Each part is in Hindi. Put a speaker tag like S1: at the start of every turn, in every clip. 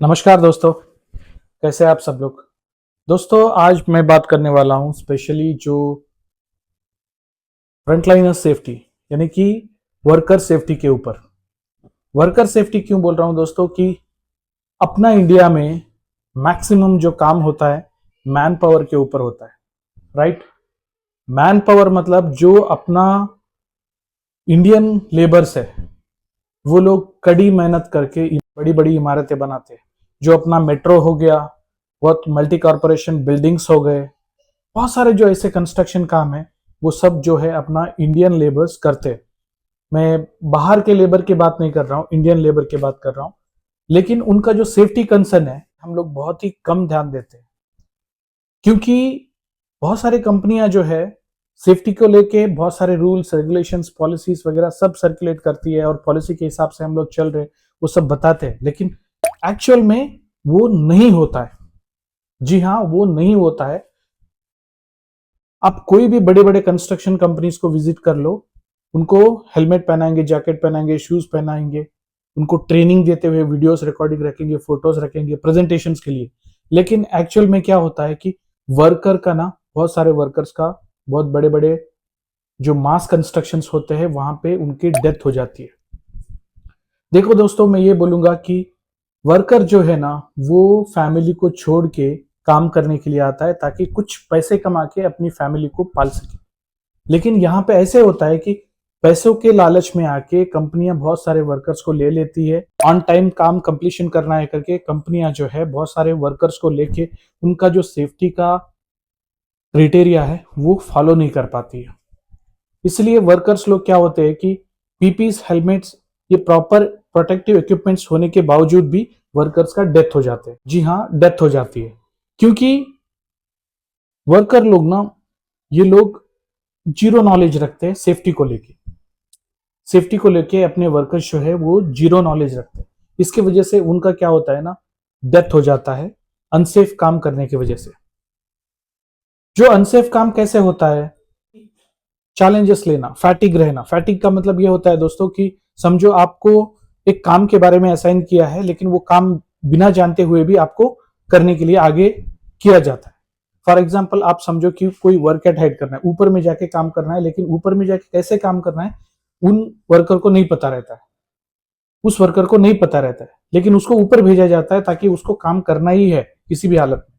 S1: नमस्कार दोस्तों, कैसे हैं आप सब लोग। दोस्तों आज मैं बात करने वाला हूं स्पेशली जो फ्रंटलाइनर सेफ्टी यानी कि वर्कर सेफ्टी के ऊपर। वर्कर सेफ्टी क्यों बोल रहा हूं दोस्तों कि अपना इंडिया में मैक्सिमम जो काम होता है मैन पावर के ऊपर होता है, राइट। मैन पावर मतलब जो अपना इंडियन लेबर्स है, वो लोग कड़ी मेहनत करके बड़ी बड़ी इमारतें बनाते हैं। जो अपना मेट्रो हो गया, बहुत मल्टी कॉर्पोरेशन बिल्डिंग्स हो गए, बहुत सारे जो ऐसे कंस्ट्रक्शन काम है वो सब जो है अपना इंडियन लेबर्स करते हैं। मैं बाहर के लेबर की बात नहीं कर रहा हूँ, इंडियन लेबर की बात कर रहा हूँ। लेकिन उनका जो सेफ्टी कंसर्न है हम लोग बहुत ही कम ध्यान देते हैं, क्योंकि बहुत सारी कंपनियां जो है सेफ्टी को लेके बहुत सारे रूल्स रेगुलेशंस पॉलिसीज वगैरह सब सर्कुलेट करती है और पॉलिसी के हिसाब से हम लोग चल रहे वो सब बताते हैं, लेकिन एक्चुअल में वो नहीं होता है। जी हाँ, वो नहीं होता है। आप कोई भी बड़े बड़े कंस्ट्रक्शन कंपनीज को विजिट कर लो, उनको हेलमेट पहनाएंगे, जैकेट पहनाएंगे, शूज पहनाएंगे, उनको ट्रेनिंग देते हुए वीडियोस रिकॉर्डिंग रखेंगे, फोटोज रखेंगे प्रेजेंटेशन के लिए। लेकिन एक्चुअल में क्या होता है कि वर्कर का ना, बहुत सारे वर्कर्स का बहुत बड़े बड़े जो मास कंस्ट्रक्शंस होते हैं वहां पे उनकी डेथ हो जाती है। देखो दोस्तों, मैं ये बोलूंगा कि वर्कर जो है ना वो फैमिली को छोड़ के काम करने के लिए आता है ताकि कुछ पैसे कमा के अपनी फैमिली को पाल सके। लेकिन यहाँ पे ऐसे होता है कि पैसों के लालच में आके कंपनियां बहुत सारे वर्कर्स को ले लेती है। ऑन टाइम काम कंप्लीशन करना है करके कंपनियां जो है बहुत सारे वर्कर्स को लेके उनका जो सेफ्टी का क्राइटेरिया है वो फॉलो नहीं कर पाती है। इसलिए वर्कर्स लोग क्या होते हैं कि पीपीस, हेलमेट्स, ये प्रॉपर प्रोटेक्टिव इक्विपमेंट्स होने के बावजूद भी वर्कर्स का डेथ हो जाते हैं। जी हाँ, डेथ हो जाती है, क्योंकि वर्कर लोग ना, ये लोग जीरो नॉलेज रखते हैं सेफ्टी को लेके। सेफ्टी को लेके अपने वर्कर्स जो है वो जीरो नॉलेज रखते हैं। इसकी वजह से उनका क्या होता है ना, डेथ हो जाता है अनसेफ काम करने की वजह से। जो अनसेफ काम कैसे होता है, चैलेंजेस लेना, फैटिग रहना। फैटिग का मतलब ये होता है दोस्तों कि समझो आपको एक काम के बारे में असाइन किया है, लेकिन वो काम बिना जानते हुए भी आपको करने के लिए आगे किया जाता है। फॉर एग्जाम्पल आप समझो कि कोई वर्क एट हाइट करना है, ऊपर में जाके काम करना है, लेकिन ऊपर में जाके कैसे काम करना है उन वर्कर को नहीं पता रहता है। उस वर्कर को नहीं पता रहता है, लेकिन उसको ऊपर भेजा जाता है ताकि उसको काम करना ही है किसी भी हालत में,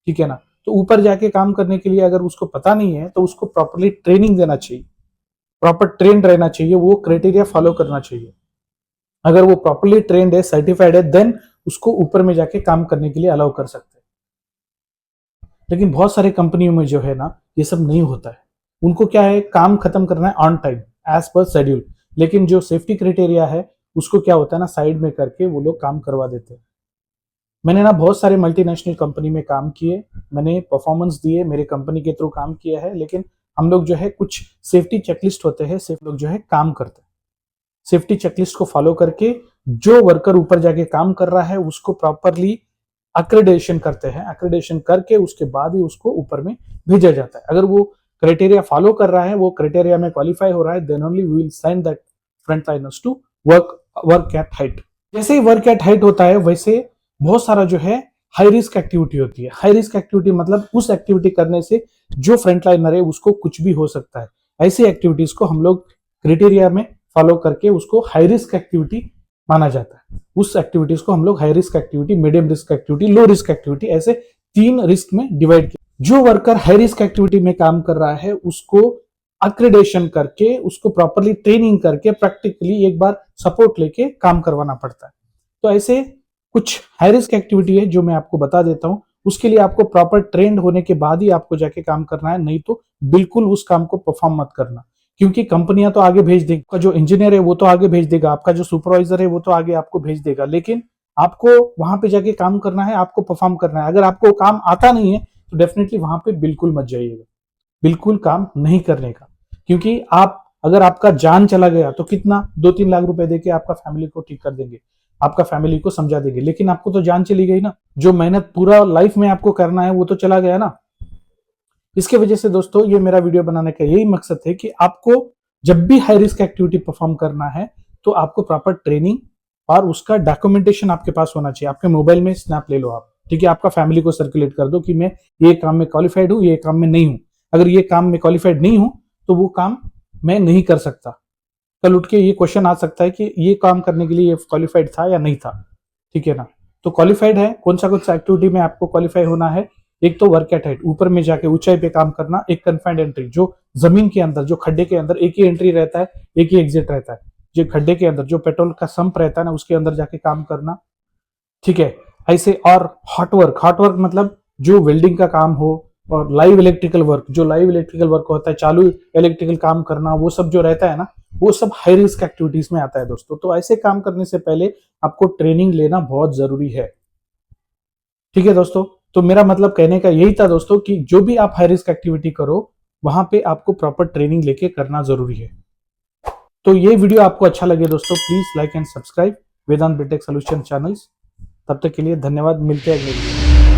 S1: ठीक है ना। तो ऊपर जाके काम करने के लिए अगर उसको पता नहीं है तो उसको प्रॉपरली ट्रेनिंग देना चाहिए, प्रॉपर ट्रेंड रहना चाहिए, वो क्राइटेरिया फॉलो करना चाहिए। अगर वो प्रॉपरली ट्रेंड है, सर्टिफाइड है, देन उसको ऊपर में जाके काम करने के लिए अलाउ कर सकते हैं। लेकिन बहुत सारे कंपनियों में जो है ना ये सब नहीं होता है। उनको क्या है, काम खत्म करना है on time as per schedule, लेकिन जो सेफ्टी क्राइटेरिया है उसको क्या होता है ना, साइड में करके वो लोग काम करवा देते हैं। मैंने ना बहुत सारे मल्टीनेशनल कंपनी में काम किए, मैंने परफॉर्मेंस दिए, मेरे कंपनी के थ्रू काम किया है, लेकिन हम लोग जो है कुछ सेफ्टी चेकलिस्ट होते हैं, सेफ लोग जो है काम करते हैं। सेफ्टी चेकलिस्ट को फॉलो करके जो वर्कर ऊपर जाके काम कर रहा है उसको प्रॉपरली अक्रेडिटेशन करते हैं। अक्रेडिटेशन करके उसके बाद ही उसको ऊपर में भेजा जाता है। अगर वो क्राइटेरिया फॉलो कर रहा है, वो क्राइटेरिया में क्वालिफाई हो रहा है, then only we will sign that frontliners to work at height. जैसे ही वर्क एट हाइट होता है वैसे बहुत सारा जो है हाई रिस्क एक्टिविटी होती है। हाई रिस्क एक्टिविटी मतलब उस एक्टिविटी करने से जो फ्रंटलाइनर है उसको कुछ भी हो सकता है। ऐसी एक्टिविटीज को हम लोग क्राइटेरिया में फॉलो करके उसको हाई रिस्क एक्टिविटी माना जाता है। उस एक्टिविटीज को हम लोग high risk activity, medium risk activity, low risk activity, ऐसे 3 रिस्क में डिवाइड किया। जो वर्कर हाई रिस्क एक्टिविटी में काम कर रहा है उसको अक्रेडिटेशन करके, उसको प्रॉपरली ट्रेनिंग करके, प्रैक्टिकली एक बार सपोर्ट लेके काम करवाना पड़ता है। तो ऐसे कुछ हाई रिस्क एक्टिविटी है जो मैं आपको बता देता हूं। उसके लिए आपको प्रॉपर ट्रेंड होने के बाद ही आपको जाके काम करना है, नहीं तो बिल्कुल उस काम को परफॉर्म मत करना, क्योंकि कंपनियां तो आगे भेज देगी, आपका जो इंजीनियर है वो तो आगे भेज देगा, आपका जो सुपरवाइजर है वो तो आगे आपको भेज देगा, लेकिन आपको वहां पे जाके काम करना है, आपको परफॉर्म करना है। अगर आपको काम आता नहीं है तो डेफिनेटली वहां पे बिल्कुल मत जाइएगा, बिल्कुल काम नहीं करने का। क्योंकि आप, अगर आपका जान चला गया तो कितना 2-3 लाख रुपए देके आपका फैमिली को ठीक कर देंगे, आपका फैमिली को समझा देंगे, लेकिन आपको तो जान चली गई ना। जो मेहनत पूरा लाइफ में आपको करना है वो तो चला गया ना। इसके वजह से दोस्तों ये मेरा वीडियो बनाने का यही मकसद है कि आपको जब भी हाई रिस्क एक्टिविटी परफॉर्म करना है तो आपको प्रॉपर ट्रेनिंग और उसका डॉक्यूमेंटेशन आपके पास होना चाहिए। आपके मोबाइल में स्नैप ले लो आप, ठीक है, आपका फैमिली को सर्कुलेट कर दो कि मैं ये काम में क्वालिफाइड हूँ, ये काम में नहीं हूँ। अगर ये काम में क्वालिफाइड नहीं हूँ तो वो काम मैं नहीं कर सकता। कल उठ के ये क्वेश्चन आ सकता है कि ये काम करने के लिए ये क्वालिफाइड था या नहीं था, ठीक है ना। तो क्वालिफाइड है, कौन सा एक्टिविटी में आपको क्वालिफाई होना है? एक तो वर्क एट हाइट, ऊपर में जाके ऊंचाई पे काम करना। एक कन्फाइंड एंट्री, जो जमीन के अंदर, जो खड्डे के अंदर एक ही एंट्री रहता है, एक ही एग्जिट रहता है। जो खड्डे के अंदर जो पेट्रोल का संप रहता है ना, उसके अंदर जाके काम करना, ठीक है। ऐसे और हॉट वर्क मतलब जो वेल्डिंग का काम हो, और लाइव इलेक्ट्रिकल वर्क, जो लाइव इलेक्ट्रिकल वर्क होता है, चालू इलेक्ट्रिकल काम करना, वो सब जो रहता है ना, वो सब हाई रिस्क एक्टिविटीज में आता है दोस्तों। तो ऐसे काम करने से पहले आपको ट्रेनिंग लेना बहुत जरूरी है, ठीक है दोस्तों। तो मेरा मतलब कहने का यही था दोस्तों कि जो भी आप हाई रिस्क एक्टिविटी करो, वहां पे आपको प्रॉपर ट्रेनिंग लेके करना जरूरी है। तो ये वीडियो आपको अच्छा लगे दोस्तों, please like and subscribe Vedant B Tech solution channels. तब तक के लिए धन्यवाद, मिलते हैं अगले वीडियो।